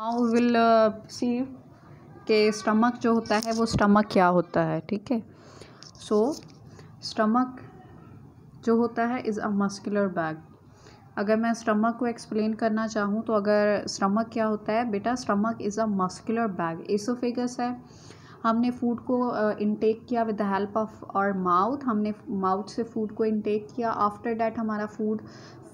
Now will see के stomach जो होता है वो स्टमक क्या होता है। ठीक है, सो स्टमक जो होता है इज़ अ मस्कुलर बैग। अगर मैं स्टमक को एक्सप्लेन करना चाहूँ तो अगर स्टमक क्या होता है बेटा, stomach is a muscular bag. Oesophagus है, हमने फूड को इनटेक किया with the help of our mouth, हमने माउथ से फूड को इनटेक किया। आफ्टर डैट हमारा फूड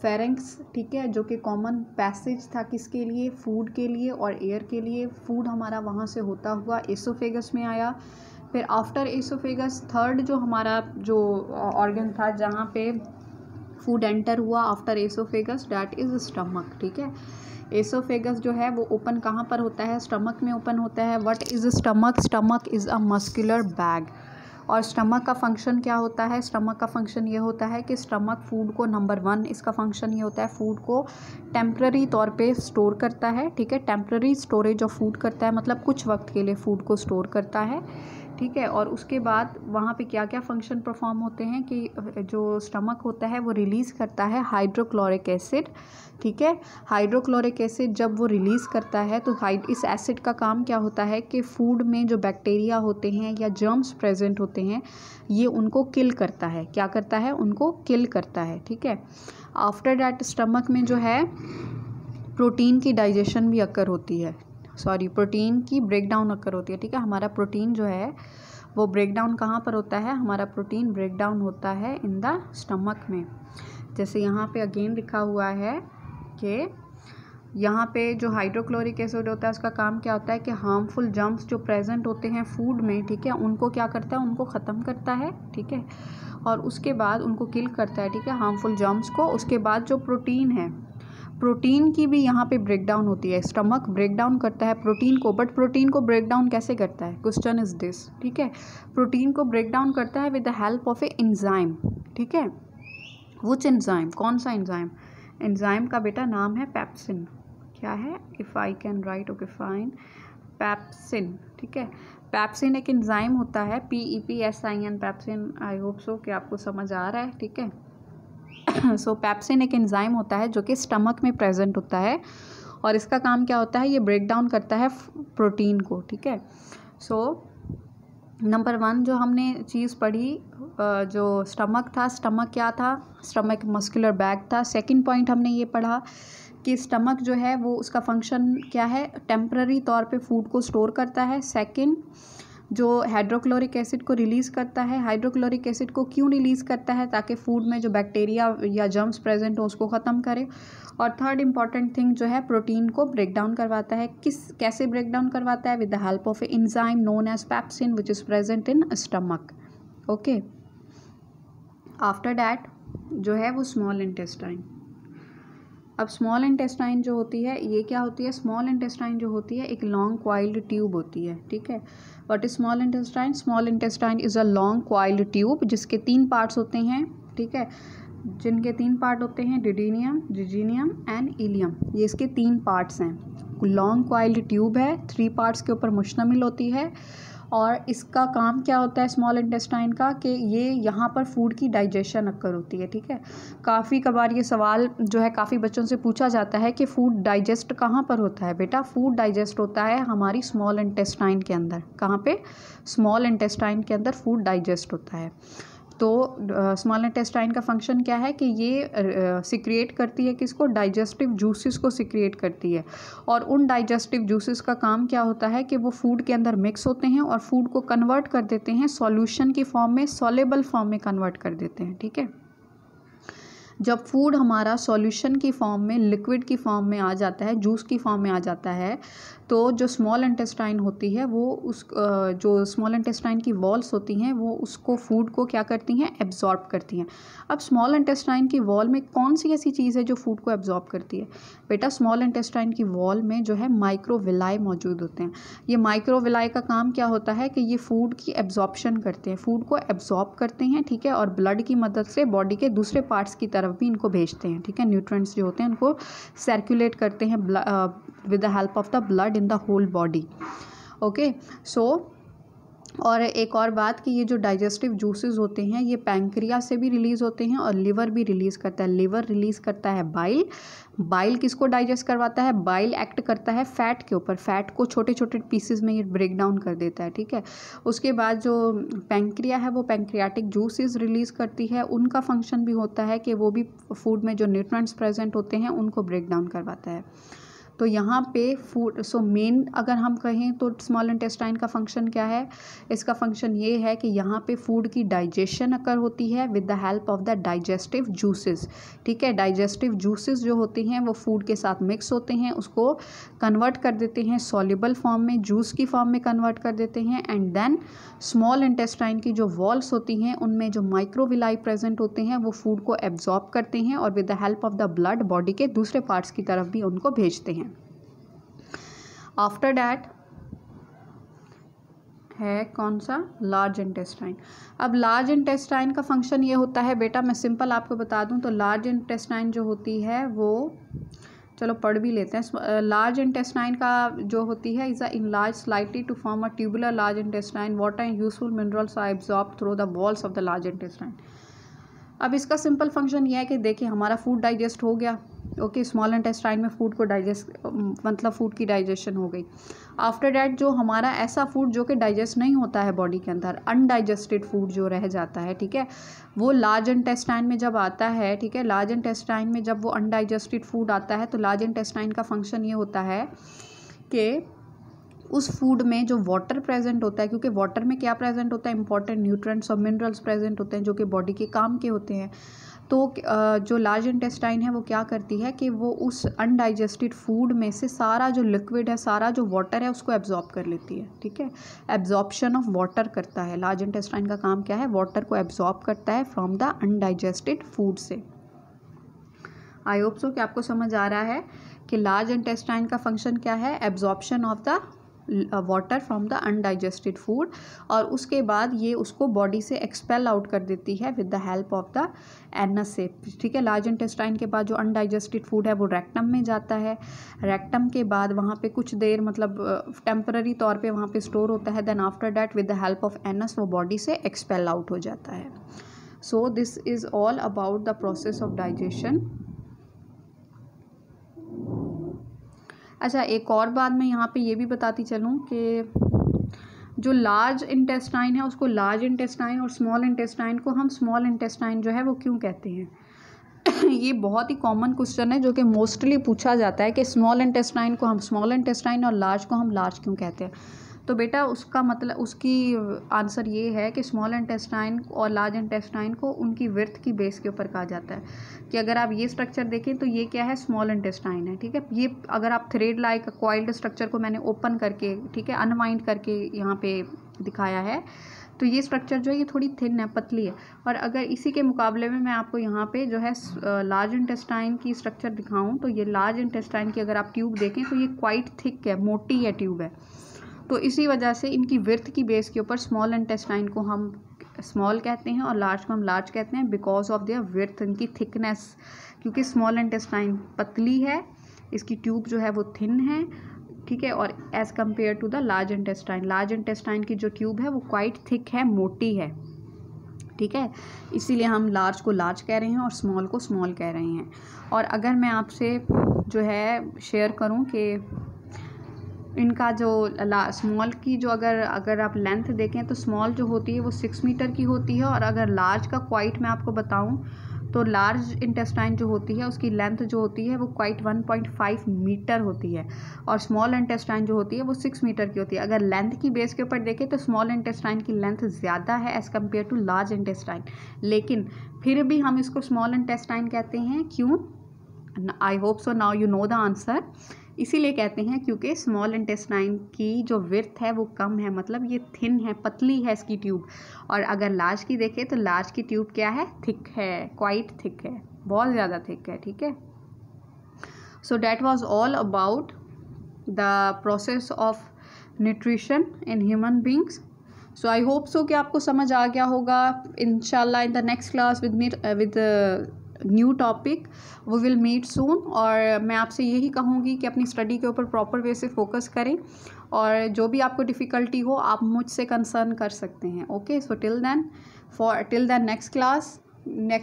फेरेंक्स, ठीक है, जो कि कॉमन पैसेज था किसके लिए, फूड के लिए और एयर के लिए। फूड हमारा वहाँ से होता हुआ एसोफेगस में आया। फिर आफ्टर एसोफेगस थर्ड जो हमारा जो ऑर्गन था जहाँ पे फूड एंटर हुआ after oesophagus, that is stomach. ठीक है, एसोफेगस जो है वो ओपन कहाँ पर होता है, स्टमक में ओपन होता है। What is stomach, stomach is a muscular bag. और स्टमक का फंक्शन क्या होता है, स्टमक का फंक्शन ये होता है कि स्टमक फूड को, नंबर 1 इसका फंक्शन ये होता है, फूड को टेम्प्ररी तौर पे स्टोर करता है। ठीक है, टेम्प्ररी स्टोरेज ऑफ फूड करता है, मतलब कुछ वक्त के लिए फूड को स्टोर करता है। ठीक है, और उसके बाद वहाँ पे क्या क्या फंक्शन परफॉर्म होते हैं कि जो स्टमक होता है वो रिलीज़ करता है हाइड्रोक्लोरिक एसिड। ठीक है, हाइड्रोक्लोरिक एसिड जब वो रिलीज़ करता है तो इस एसिड का काम क्या होता है कि फूड में जो बैक्टीरिया होते हैं या जर्म्स प्रेजेंट होते हैं ये उनको किल करता है। क्या करता है, उनको किल करता है। ठीक है, आफ्टर डैट स्टमक में जो है प्रोटीन की डाइजेशन भी अकर होती है, प्रोटीन की ब्रेकडाउन अकर होती है। ठीक है, हमारा प्रोटीन जो है वो ब्रेकडाउन कहाँ पर होता है, हमारा प्रोटीन ब्रेकडाउन होता है इन द स्टमक में। जैसे यहाँ पे अगेन लिखा हुआ है कि यहाँ पे जो हाइड्रोक्लोरिक एसिड होता है उसका काम क्या होता है कि हार्मफुल जर्म्स जो प्रेजेंट होते हैं फूड में, ठीक है, उनको क्या करता है, उनको ख़त्म करता है। ठीक है, और उसके बाद उनको किल करता है। ठीक है, हार्मफुल जर्म्स को। उसके बाद जो प्रोटीन है, प्रोटीन की भी यहाँ पे ब्रेकडाउन होती है। स्टमक ब्रेकडाउन करता है प्रोटीन को, बट प्रोटीन को ब्रेकडाउन कैसे करता है, क्वेश्चन इज दिस। ठीक है, प्रोटीन को ब्रेकडाउन करता है with the help of a enzyme. ठीक है, व्हिच एंजाइम, कौन सा एंजाइम, एंजाइम का बेटा नाम है पेप्सिन। क्या है, if I can write, okay fine, pepsin. ठीक है, पेप्सिन एक एंजाइम होता है, PEPSIN, पेप्सिन। आई होप सो कि आपको समझ आ रहा है। ठीक है, सो पेप्सिन एक एंजाइम होता है जो कि स्टमक में प्रेजेंट होता है और इसका काम क्या होता है, ये ब्रेक डाउन करता है प्रोटीन को। ठीक है, सो नंबर 1 जो हमने चीज़ पढ़ी, जो स्टमक था, स्टमक क्या था, स्टमक मस्कुलर बैग था। सेकंड पॉइंट हमने ये पढ़ा कि स्टमक जो है वो उसका फंक्शन क्या है, टेम्पररी तौर पे फूड को स्टोर करता है। सेकंड, जो हाइड्रोक्लोरिक एसिड को रिलीज़ करता है। हाइड्रोक्लोरिक एसिड को क्यों रिलीज़ करता है, ताकि फूड में जो बैक्टीरिया या जर्म्स प्रेजेंट हो उसको ख़त्म करे। और थर्ड इंपॉर्टेंट थिंग जो है, प्रोटीन को ब्रेक डाउन करवाता है। कैसे ब्रेक डाउन करवाता है, with the help of a enzyme known as pepsin which is present in stomach. Okay, after that जो है वो स्मॉल इंटेस्टाइन। अब स्मॉल इंटेस्टाइन जो होती है ये क्या होती है, स्मॉल इंटेस्टाइन जो होती है एक लॉन्ग क्वाइल्ड ट्यूब होती है। ठीक है, what is small intestine, small intestine is a long coiled tube जिसके 3 पार्ट्स होते हैं। ठीक है, जिनके 3 पार्ट होते हैं, डिडेनियम, जिजीनियम एंड इलियम। ये इसके 3 पार्ट्स हैं। लॉन्ग क्वाइल्ड ट्यूब है, 3 पार्ट्स के ऊपर मुश्तमिल होती है और इसका काम क्या होता है स्मॉल इंटेस्टाइन का, कि ये यहाँ पर फूड की डाइजेशन अक्कर होती है। ठीक है, काफ़ी कबार ये सवाल जो है काफ़ी बच्चों से पूछा जाता है कि फूड डाइजेस्ट कहाँ पर होता है। बेटा फूड डाइजेस्ट होता है हमारी स्मॉल इंटेस्टाइन के अंदर। कहाँ पे, स्मॉल इंटेस्टाइन के अंदर फूड डाइजेस्ट होता है। तो स्मॉल इंटेस्टाइन का फंक्शन क्या है कि ये सिक्रिएट करती है किसको, डाइजेस्टिव जूसेस को सिक्रिएट करती है। और उन डाइजेस्टिव जूसेस का काम क्या होता है कि वो फूड के अंदर मिक्स होते हैं और फूड को कन्वर्ट कर देते हैं सॉल्यूशन की फॉर्म में, सॉल्युबल फॉर्म में कन्वर्ट कर देते हैं। ठीक है, जब फूड हमारा सॉल्यूशन की फॉर्म में, लिक्विड की फॉर्म में आ जाता है, जूस की फॉर्म में आ जाता है, तो जो स्मॉल इंटेस्टाइन होती है वो जो स्मॉल इंटेस्टाइन की वॉल्स होती हैं वो उसको, फूड को क्या करती हैं, एब्जॉर्ब करती हैं। अब स्मॉल इंटेस्टाइन की वॉल में कौन सी ऐसी चीज़ है जो फूड को एब्जॉर्ब करती है, बेटा स्मॉल इंटेस्टाइन की वॉल में जो है माइक्रोविलाई मौजूद होते हैं। ये माइक्रोविलाई का काम क्या होता है कि ये फूड की एब्जॉर्प्शन करते हैं, फूड को एब्जॉर्ब करते हैं। ठीक है, और ब्लड की मदद से बॉडी के दूसरे पार्ट्स की तरफ भी इनको भेजते हैं। ठीक है, न्यूट्रिएंट्स जो होते हैं उनको सर्कुलेट करते हैं with the help of the blood in the whole body. Okay, so और एक और बात कि ये जो डाइजेस्टिव जूसेस होते हैं ये पैंक्रिया से भी रिलीज़ होते हैं और लिवर भी रिलीज़ करता है। लिवर रिलीज़ करता है बाइल। बाइल किसको डाइजेस्ट करवाता है? बाइल एक्ट करता है फैट के ऊपर। फैट को छोटे छोटे पीसेस में ये ब्रेक डाउन कर देता है, ठीक है। उसके बाद जो पैंक्रिया है वो पैंक्रियाटिक जूसेस रिलीज़ करती है। उनका फंक्शन भी होता है कि वो भी फूड में जो न्यूट्रिएंट्स प्रेजेंट होते हैं उनको ब्रेक डाउन करवाता है। तो यहाँ पे फूड मेन अगर हम कहें तो स्मॉल इंटेस्टाइन का फंक्शन क्या है? इसका फंक्शन ये है कि यहाँ पे फूड की डाइजेशन अकर होती है with the help of the digestive juices, ठीक है। डाइजेस्टिव जूसेस जो होते हैं वो फूड के साथ मिक्स होते हैं, उसको कन्वर्ट कर देते हैं सॉल्युबल फॉर्म में, जूस की फॉर्म में कन्वर्ट कर देते हैं। एंड देन स्मॉल इंटेस्टाइन की जो वॉल्स होती हैं उनमें जो माइक्रोविलाई प्रेजेंट होते हैं वो फूड को एब्जॉर्ब करते हैं और with the help of the blood body के दूसरे पार्ट्स की तरफ भी उनको भेजते हैं। आफ्टर डैट है कौन सा? Large intestine. अब लार्ज इंटेस्टाइन का फंक्शन ये होता है बेटा, मैं सिंपल आपको बता दूं तो लार्ज इंटेस्टाइन जो होती है वो चलो पढ़ भी लेते हैं। लार्ज इंटेस्टाइन का जो होती है is a enlarge slightly to form a tubular large intestine. Water and useful minerals are absorb through the walls of the large intestine. अब इसका सिंपल फंक्शन ये है कि देखिए हमारा फूड डाइजेस्ट हो गया, ओके, स्मॉल इंटेस्टाइन में फूड को डाइजेस्ट मतलब फूड की डाइजेशन हो गई। आफ्टर डैट जो हमारा ऐसा फूड जो कि डाइजेस्ट नहीं होता है बॉडी के अंदर, अनडाइजेस्टेड फूड जो रह जाता है, ठीक है, वो लार्ज इंटेस्टाइन में जब आता है, ठीक है, लार्ज इंटेस्टाइन में जब वो अनडाइजेस्टेड फूड आता है तो लार्ज इंटेस्टाइन का फंक्शन ये होता है कि उस फूड में जो वाटर प्रेजेंट होता है, क्योंकि वाटर में क्या प्रेजेंट होता है? इंपॉर्टेंट न्यूट्रिएंट्स और मिनरल्स प्रेजेंट होते हैं जो कि बॉडी के काम के होते हैं। तो जो लार्ज इंटेस्टाइन है वो क्या करती है कि वो उस अनडाइजेस्टेड फूड में से सारा जो लिक्विड है, सारा जो वाटर है उसको एब्जॉर्ब कर लेती है, ठीक है। एब्जॉर्प्शन ऑफ वाटर करता है लार्ज इंटेस्टाइन का काम क्या है? वाटर को एब्जॉर्ब करता है फ्रॉम द अनडाइजेस्टेड फूड से। आई होप सो कि आपको समझ आ रहा है कि लार्ज इंटेस्टाइन का फंक्शन क्या है? Absorption of the water from the undigested food, और उसके बाद ये उसको बॉडी से एक्सपेल आउट कर देती है with the help of the anus से, ठीक है। लार्ज इंटेस्टाइन के बाद जो अनडाइजेस्टेड फूड है वो रेक्टम में जाता है। रेक्टम के बाद वहाँ पे कुछ देर मतलब टेम्पररी तौर पे वहाँ पे स्टोर होता है। Then after that with the help of anus वो बॉडी से एक्सपेल आउट हो जाता है। So this is all about the process of digestion. अच्छा, एक और बात मैं यहाँ पे ये भी बताती चलूँ कि जो लार्ज इंटेस्टाइन है उसको लार्ज इंटेस्टाइन और स्मॉल इंटेस्टाइन को हम स्मॉल इंटेस्टाइन जो है वो क्यों कहते हैं? ये बहुत ही कॉमन क्वेश्चन है जो कि मोस्टली पूछा जाता है कि स्मॉल इंटेस्टाइन को हम स्मॉल इंटेस्टाइन और लार्ज को हम लार्ज क्यों कहते हैं। तो बेटा उसका मतलब उसकी आंसर ये है कि स्मॉल इंटेस्टाइन और लार्ज इंटेस्टाइन को उनकी विड्थ की बेस के ऊपर कहा जाता है। कि अगर आप ये स्ट्रक्चर देखें तो ये क्या है? स्मॉल इंटेस्टाइन है, ठीक है। ये अगर आप थ्रेड लाइक कॉइल्ड स्ट्रक्चर को मैंने ओपन करके, ठीक है, अनवाइंड करके यहाँ पे दिखाया है, तो ये स्ट्रक्चर जो है ये थोड़ी थिन है, पतली है। और अगर इसी के मुकाबले में मैं आपको यहाँ पे जो है लार्ज इंटेस्टाइन की स्ट्रक्चर दिखाऊँ तो ये लार्ज इंटेस्टाइन की अगर आप ट्यूब देखें तो ये क्वाइट थिक है, मोटी है ट्यूब है। तो इसी वजह से इनकी विड्थ की बेस के ऊपर स्मॉल इंटेस्टाइन को हम स्मॉल कहते हैं और लार्ज को हम लार्ज कहते हैं बिकॉज ऑफ देयर विड्थ, इनकी थिकनेस। क्योंकि स्मॉल इंटेस्टाइन पतली है, इसकी ट्यूब जो है वो थिन है, ठीक है, और as compare to the large intestine, large intestine की जो ट्यूब है वो क्वाइट थिक है, मोटी है, ठीक है। इसीलिए हम लार्ज को लार्ज कह रहे हैं और स्मॉल को स्मॉल कह रहे हैं। और अगर मैं आपसे जो है शेयर करूं कि इनका जो स्मॉल की जो अगर आप लेंथ देखें तो स्मॉल जो होती है वो 6 मीटर की होती है, और अगर लार्ज का क्वाइट मैं आपको बताऊं तो लार्ज इंटेस्टाइन जो होती है उसकी लेंथ जो होती है वो क्वाइट 1.5 मीटर होती है, और स्मॉल इंटेस्टाइन जो होती है वो 6 मीटर की होती है। अगर लेंथ की बेस के ऊपर देखें तो स्मॉल इंटेस्टाइन की लेंथ ज़्यादा है as compare to large intestine, लेकिन फिर भी हम इसको स्मॉल इंटेस्टाइन कहते हैं। क्यों? आई hope so now you know the answer. इसीलिए कहते हैं क्योंकि स्मॉल इंटेस्टाइन की जो विड्थ है वो कम है, मतलब ये थिन है, पतली है इसकी ट्यूब। और अगर लार्ज की देखें तो लार्ज की ट्यूब क्या है? थिक है, क्वाइट थिक है, बहुत ज़्यादा थिक है, ठीक है। So that was all about the process of nutrition in human beings. So I hope so कि आपको समझ आ गया होगा। इंशाल्लाह in the next class with new topic. We will meet soon. और मैं आपसे यही कहूँगी कि अपनी स्टडी के ऊपर प्रॉपर वे से फोकस करें, और जो भी आपको डिफ़िकल्टी हो आप मुझसे कंसर्न कर सकते हैं। Okay, so till then next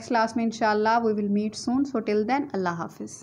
class में इंशाल्लाह we will meet soon. So till then अल्लाह हाफिज़।